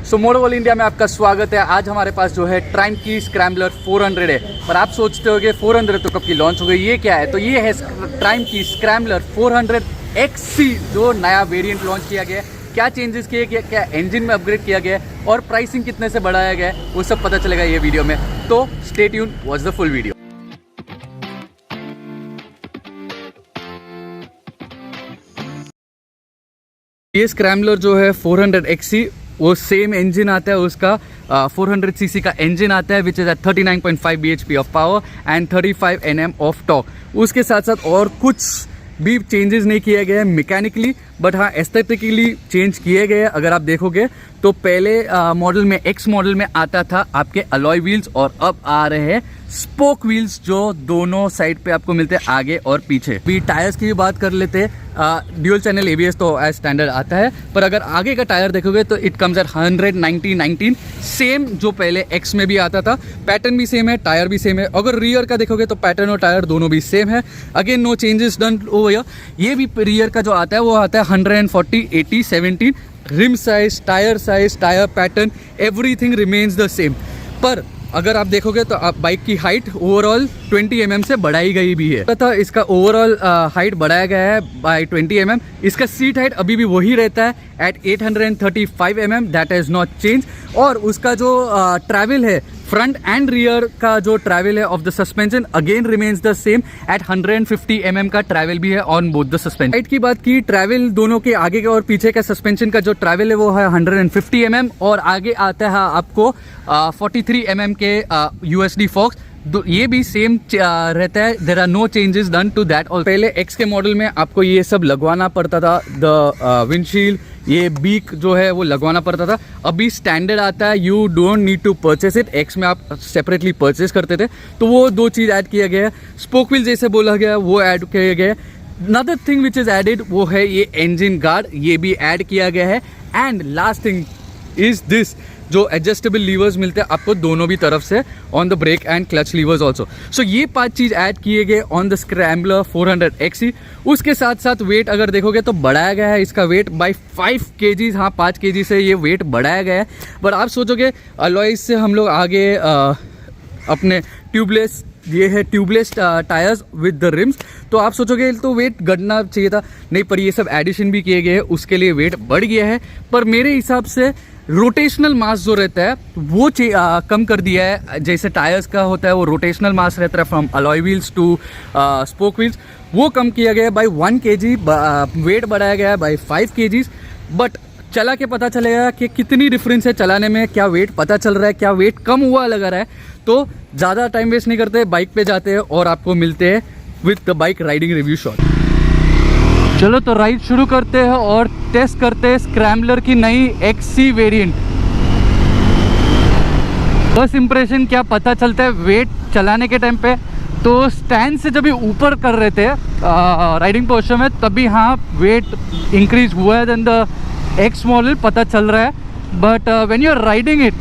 सो मोटोवर्ल्ड India में आपका स्वागत है। आज हमारे पास जो है ट्राइम्फ की स्क्रैम्बलर 400 है। पर आप सोचते हो कि 400 तो कब की लॉन्च हो गई, ये क्या है? तो ये है ट्राइम्फ की स्क्रैम्बलर 400 XC जो नया वेरिएंट लॉन्च किया गया है। क्या चेंजेस किए गए, क्या इंजन में अपग्रेड किया गया है और प्राइसिंग कितने से बढ़ाया गया है, वो सब पता चलेगा ये वीडियो में। तो stay tune, watch the full video. ये स्क्रैम्बलर जो है 400 XC वो सेम इंजन आता है उसका, 400 cc का इंजन आता है which is at 39.5 bhp of power and 35 Nm of torque. उसके साथ साथ और कुछ भी चेंजेस नहीं किए गए हैं मैकेनिकली, बट हाँ एस्थेटिकली चेंज किए गए हैं। अगर आप देखोगे तो पहले मॉडल में एक्स मॉडल में आता था आपके अलॉय व्हील्स और अब आ रहे हैं स्पोक व्हील्स जो दोनों साइड पे आपको मिलते हैं, आगे और पीछे। भी टायर्स की भी बात कर लेते हैं, ड्यूल चैनल ABS तो एज स्टैंडर्ड आता है, पर अगर आगे का टायर देखोगे तो इट कम्स एट 190/19 सेम जो पहले एक्स में भी आता था। पैटर्न भी सेम है, टायर भी सेम है। अगर रियर का देखोगे तो पैटर्न और टायर दोनों भी सेम है। Again no changes done over here. ये भी रियर का जो आता है वो आता है 140/80/17 rim size, tyre pattern, everything remains the same. पर अगर आप देखोगे तो आप बाइक की हाइट ओवरऑल 20 mm से बढ़ाई गई भी है। तो इसका ओवरऑल हाइट बढ़ाया गया है बाय 20 mm। इसका सीट हाइट अभी भी वही रहता है at 835 mm, that is not change. और उसका जो ट्रैवल है फ्रंट एंड रियर का जो ट्रैवल है of the suspension again remains the same at 150 mm का ट्रैवल भी है on both the suspension. Height की बात की, ट्रैवल दोनों के आगे के और पीछे का सस्पेंशन का जो ट्रैवल है वो है 150 mm और आगे आता है आपको 43 mm के USD फॉक्स। ये भी सेम रहता है। There are no changes done to that. और पहले एक्स के मॉडल में आपको ये सब लगवाना पड़ता था, द विंडशील्ड, ये बीक जो है वो लगवाना पड़ता था। अभी स्टैंडर्ड आता है, you don't need to purchase it. X में आप सेपरेटली परचेस करते थे, तो वो दो चीज़ ऐड किया गया है। स्पोक व्हील जैसे बोला गया वो ऐड किया गया है। Another thing which is added वो है ये इंजन गार्ड, ये भी ऐड किया गया है। And last thing is this, जो एडजस्टेबल लीवर्स मिलते हैं आपको दोनों भी तरफ से on the brake and clutch levers also. So ये 5 चीज़ ऐड किए गए ऑन द स्क्रैम्बलर 400 XC। उसके साथ साथ वेट अगर देखोगे तो बढ़ाया गया है इसका वेट बाय 5 kg। हाँ 5 kg से ये वेट बढ़ाया गया है। बट आप सोचोगे अलॉयज से हम लोग आगे अपने ट्यूबलेस, ये है tubeless tyres with the RIMS, तो आप सोचोगे तो वेट घटना चाहिए था, नहीं, पर ये सब एडिशन भी किए गए हैं, उसके लिए वेट बढ़ गया है। पर मेरे हिसाब से रोटेशनल मास जो रहता है वो कम कर दिया है। जैसे टायर्स का होता है वो रोटेशनल मास रहता है from alloy wheels to spoke wheels, वो कम किया गया है बाय 1 kg। वेट बढ़ाया गया है बाय 5 kg। बट चला के पता चलेगा कि कितनी डिफरेंस है चलाने में, क्या वेट पता चल रहा है, क्या वेट कम हुआ लग रहा है। तो ज़्यादा टाइम वेस्ट नहीं करते, बाइक पे जाते हैं और आपको मिलते हैं with the bike riding review shot. चलो तो राइड शुरू करते हैं और टेस्ट करते हैं स्क्रैम्बलर की नई XC वेरिएंट। फर्स्ट इंप्रेशन क्या पता चलता है वेट चलाने के टाइम पे, तो स्टैंड से जब ऊपर कर रहे थे राइडिंग पोस्चर में, तभी हाँ वेट इंक्रीज हुआ है देन द एक्स मॉडल, पता चल रहा है। But when you are riding it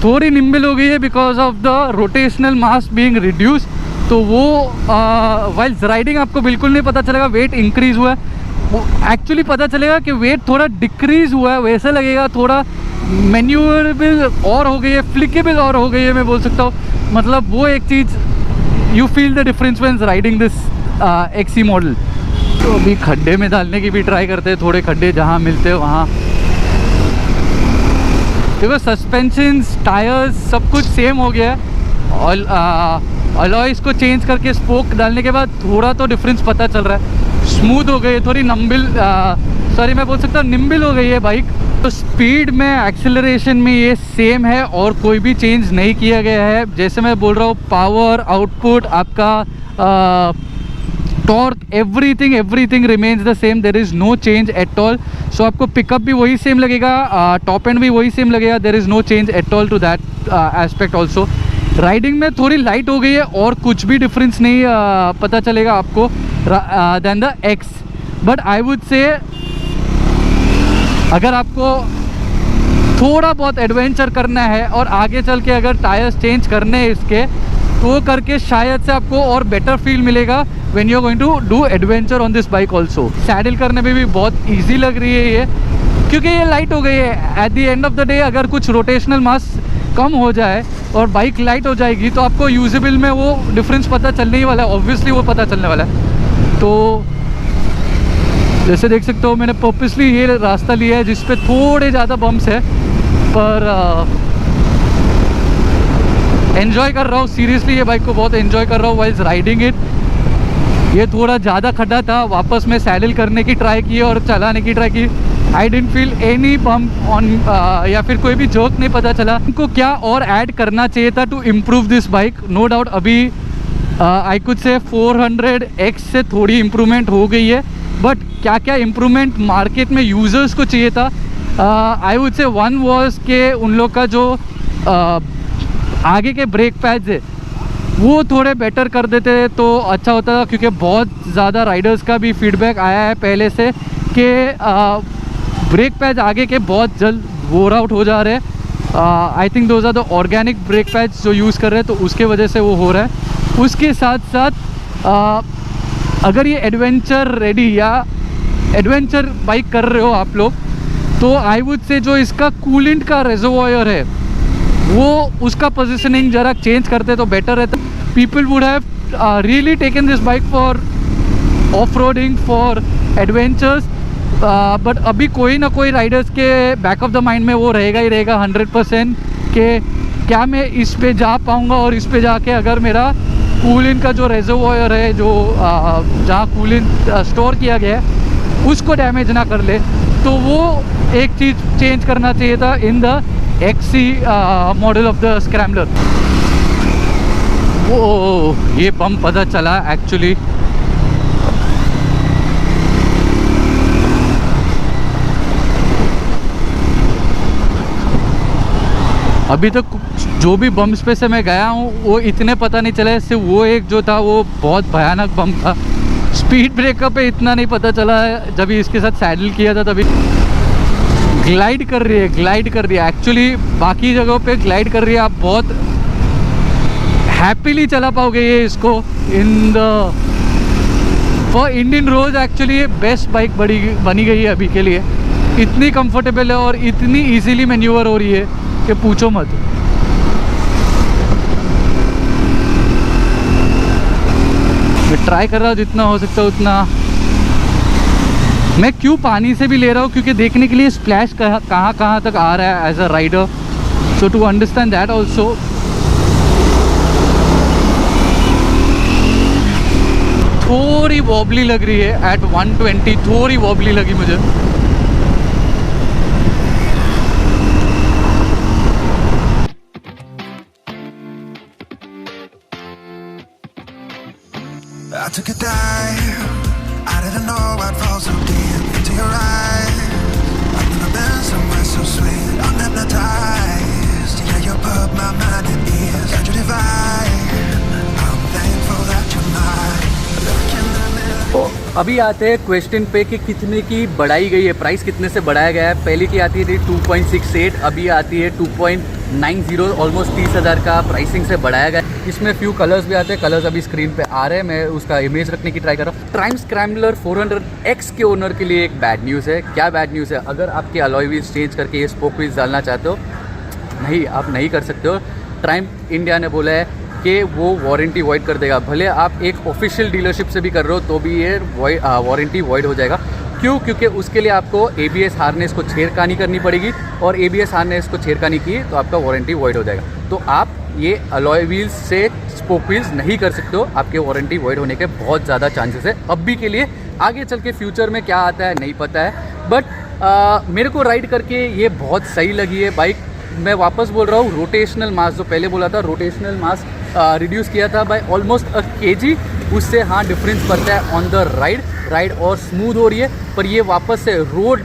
थोड़ी निम्बल हो गई है because of the rotational mass being reduce. तो वो वाइल्स राइडिंग आपको बिल्कुल नहीं पता चलेगा वेट इंक्रीज हुआ है। वो एक्चुअली पता चलेगा कि वेट थोड़ा डिक्रीज हुआ है, वैसे लगेगा थोड़ा मैन्यूरेबल और हो गई है, फ्लिकेबल और हो गई है, मैं बोल सकता हूँ। मतलब वो एक चीज़ you feel the difference when riding this XC model. तो अभी खड्डे में डालने की भी ट्राई करते हैं, थोड़े खड्डे जहाँ मिलते हैं वहाँ। देखो सस्पेंशन, टायर्स सब कुछ सेम हो गया है और अलॉयज को चेंज करके स्पोक डालने के बाद थोड़ा तो डिफरेंस पता चल रहा है। स्मूथ हो गई है, थोड़ी मैं बोल सकता हूँ निम्बिल हो गई है बाइक। तो स्पीड में, एक्सेलरेशन में ये सेम है और कोई भी चेंज नहीं किया गया है। जैसे मैं बोल रहा हूँ पावर, आउटपुट, आपका torque, everything remains the same, there is no change at all. So आपको पिकअप भी वही सेम लगेगा, टॉप एंड भी वही सेम लगेगा, there is no change at all to that aspect also. राइडिंग में थोड़ी लाइट हो गई है और कुछ भी डिफरेंस नहीं पता चलेगा आपको then the X. But I would say अगर आपको थोड़ा बहुत एडवेंचर करना है और आगे चल के अगर टायर्स चेंज करने हैं इसके, तो वो करके शायद से आपको और बेटर फील मिलेगा when you are going to do adventure on this bike also. Saddle करने में भी बहुत ईजी लग रही है ये। क्योंकि ये लाइट हो गई है। At the end of the day अगर कुछ रोटेशनल मास कम हो जाए और बाइक लाइट हो जाएगी तो आपको यूजेबल में वो डिफरेंस पता चलने ही वाला है, ऑब्वियसली वो पता चलने वाला है। तो जैसे देख सकते हो मैंने पर्पसली ये रास्ता लिया है जिस पे थोड़े ज़्यादा बम्प्स है, पर एन्जॉय कर रहा हूँ सीरियसली, ये बाइक को बहुत एन्जॉय कर रहा हूँ वाइल्स राइडिंग इट। ये थोड़ा ज़्यादा खड्डा था, वापस में सैडल करने की ट्राई की और चलाने की ट्राई की। I didn't feel any bump on या फिर कोई भी जोक नहीं पता चला। उनको क्या और ऐड करना चाहिए था to improve this bike. No doubt अभी आई कुड से 400X से थोड़ी इम्प्रूवमेंट हो गई है, बट क्या क्या इम्प्रूवमेंट मार्केट में यूज़र्स को चाहिए था। आई वुड से वन वॉज के उन लोग का जो आगे के ब्रेक पैड्स है वो थोड़े बेटर कर देते तो अच्छा होता था, क्योंकि बहुत ज़्यादा राइडर्स का भी फीडबैक आया है पहले से कि ब्रेक पैड्स आगे के बहुत जल्द वोर आउट हो जा रहे हैं। I think those are the organic brake pads जो यूज़ कर रहे हैं, तो उसके वजह से वो हो रहा है। उसके साथ साथ अगर ये एडवेंचर रेडी या एडवेंचर बाइक कर रहे हो आप लोग, तो आई वुड से जो इसका कूलेंट का रिजर्वॉयर है वो उसका पोजीशनिंग जरा चेंज करते तो बेटर रहता। People would have really taken this bike for off roading, for adventures, but अभी कोई ना कोई राइडर्स के बैक ऑफ द माइंड में वो रहेगा ही रहेगा 100% कि क्या मैं इस पे जा पाऊँगा, और इस पे जाके अगर मेरा कूलेंट का जो रिजर्वॉयर है जो जहाँ कूलेंट स्टोर किया गया है उसको डैमेज ना कर ले, तो वो एक चीज़ चेंज करना चाहिए था in the XC model of the scrambler. वो ये पंप पता चला एक्चुअली, अभी तक जो भी बम्प्स पे से मैं गया हूँ वो इतने पता नहीं चला। सिर्फ वो एक जो था वो बहुत भयानक बम्प था। स्पीड ब्रेकर पे इतना नहीं पता चला है, जब इसके साथ सैडल किया था तभी। ग्लाइड कर रही है एक्चुअली, बाकी जगहों पे ग्लाइड कर रही है, आप बहुत हैप्पीली चला पाओगे ये इसको in the for Indian road. Actually ये बेस्ट बाइक बनी गई है अभी के लिए, इतनी कंफर्टेबल है और इतनी इजीली मैन्यूवर हो रही है कि पूछो मत। मैं ट्राई कर रहा हूँ जितना हो सकता है उतना। मैं क्यों पानी से भी ले रहा हूँ, क्योंकि देखने के लिए स्प्लैश कहाँ तक आ रहा है as a rider, so to understand that also. थोड़ी वॉबली लग रही है एट 120, थोड़ी वॉबली लगी मुझे। I took a dive, I didn't know I'd fall so deep into your eyes. I've never been somewhere so sweet, I'm hypnotized. Yeah, you put my mind at ease, such a divine. I'm thankful that you're mine. Look in the mirror. अभी आते हैं question पे कि कितने की बढ़ाई गई है, प्राइस कितने से बढ़ाया गया है। पहले की आती थी 2.68, अभी आती है 2.90, ऑलमोस्ट 30,000 का प्राइसिंग से बढ़ाया गया है। इसमें फ्यू कलर्स भी आते हैं, कलर्स अभी स्क्रीन पे आ रहे हैं, मैं उसका इमेज रखने की ट्राई कर रहा हूँ। ट्राइम्फ स्क्रैम्बलर 400X के ओनर के लिए एक बैड न्यूज़ है। क्या बैड न्यूज़ है? अगर आपके अलॉय व्हील्स चेंज करके ये स्पोक व्हील्स डालना चाहते हो, नहीं, आप नहीं कर सकते हो। ट्राइम्फ इंडिया ने बोला है कि वो वारंटी वॉइड कर देगा। भले आप एक ऑफिशियल डीलरशिप से भी कर रहे हो तो भी ये वारंटी वॉइड हो जाएगा। क्यों? क्योंकि उसके लिए आपको ABS हार्नेस को छेड़खानी करनी पड़ेगी, और ABS हार्नेस को छेड़खानी की तो आपका वारंटी वॉइड हो जाएगा। तो आप ये अलॉय व्हील्स से स्पोक व्हील्स नहीं कर सकते हो, आपके वारंटी वॉइड होने के बहुत ज़्यादा चांसेस है अभी के लिए। आगे चल के फ्यूचर में क्या आता है नहीं पता है, बट मेरे को राइड करके ये बहुत सही लगी है बाइक। मैं वापस बोल रहा हूँ, रोटेशनल मास जो पहले बोला था, रोटेशनल मास रिड्यूस किया था बाय ऑलमोस्ट अ kg, उससे हाँ डिफरेंस पड़ता है ऑन द राइड और स्मूथ हो रही है। पर ये वापस से रोड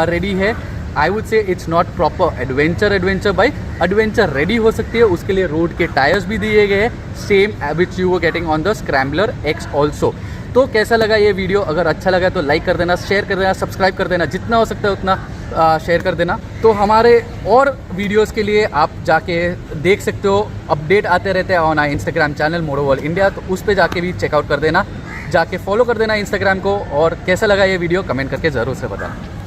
रेडी है। आई वुड से it's not proper adventure bike, adventure ready हो सकती है, उसके लिए रोड के टायर्स भी दिए गए हैं, same which you were getting on the scrambler X also. तो कैसा लगा ये वीडियो? अगर अच्छा लगा तो लाइक कर देना, शेयर कर देना, सब्सक्राइब कर देना, जितना हो सकता है उतना शेयर कर देना। तो हमारे और वीडियोस के लिए आप जाके देख सकते हो, अपडेट आते रहते हैं on our Instagram channel Moto World India, तो उस पर जाके भी चेकआउट कर देना, जाके फॉलो कर देना इंस्टाग्राम को। और कैसा लगा ये वीडियो कमेंट करके ज़रूर से बताना।